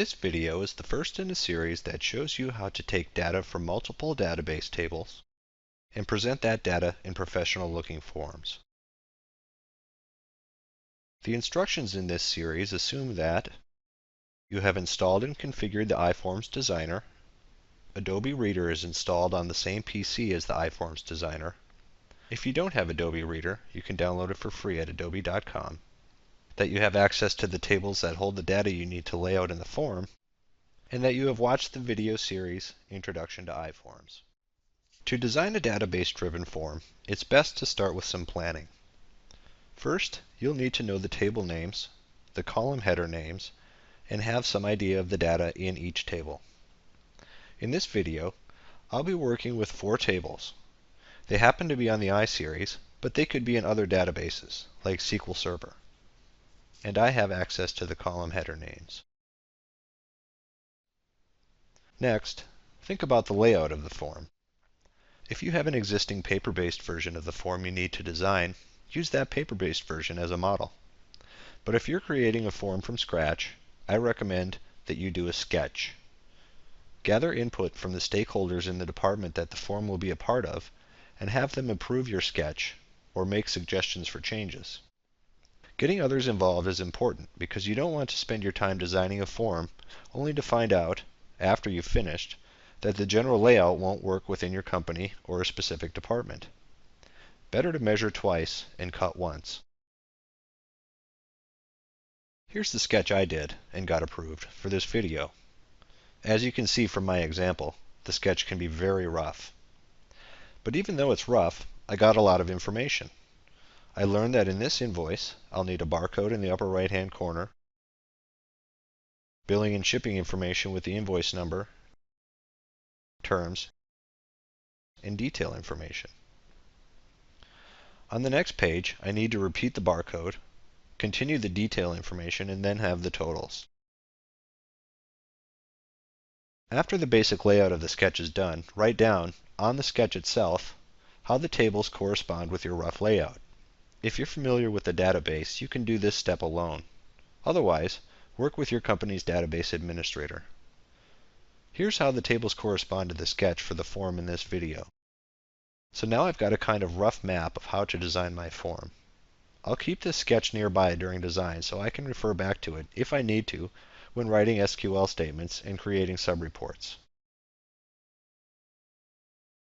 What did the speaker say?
This video is the first in a series that shows you how to take data from multiple database tables and present that data in professional-looking forms. The instructions in this series assume that you have installed and configured the iForms Designer, Adobe Reader is installed on the same PC as the iForms Designer. If you don't have Adobe Reader, you can download it for free at adobe.com. That you have access to the tables that hold the data you need to lay out in the form, and that you have watched the video series Introduction to iForms. To design a database-driven form, it's best to start with some planning. First, you'll need to know the table names, the column header names, and have some idea of the data in each table. In this video, I'll be working with 4 tables. They happen to be on the iSeries, but they could be in other databases, like SQL Server. And I have access to the column header names. Next, think about the layout of the form. If you have an existing paper-based version of the form you need to design, use that paper-based version as a model. But if you're creating a form from scratch, I recommend that you do a sketch. Gather input from the stakeholders in the department that the form will be a part of, and have them approve your sketch or make suggestions for changes. Getting others involved is important because you don't want to spend your time designing a form only to find out, after you've finished, that the general layout won't work within your company or a specific department. Better to measure twice and cut once. Here's the sketch I did and got approved for this video. As you can see from my example, the sketch can be very rough. But even though it's rough, I got a lot of information. I learned that in this invoice, I'll need a barcode in the upper right-hand corner, billing and shipping information with the invoice number, terms, and detail information. On the next page, I need to repeat the barcode, continue the detail information, and then have the totals. After the basic layout of the sketch is done, write down, on the sketch itself, how the tables correspond with your rough layout. If you're familiar with the database, you can do this step alone. Otherwise, work with your company's database administrator. Here's how the tables correspond to the sketch for the form in this video. So now I've got a kind of rough map of how to design my form. I'll keep this sketch nearby during design so I can refer back to it if I need to when writing SQL statements and creating subreports.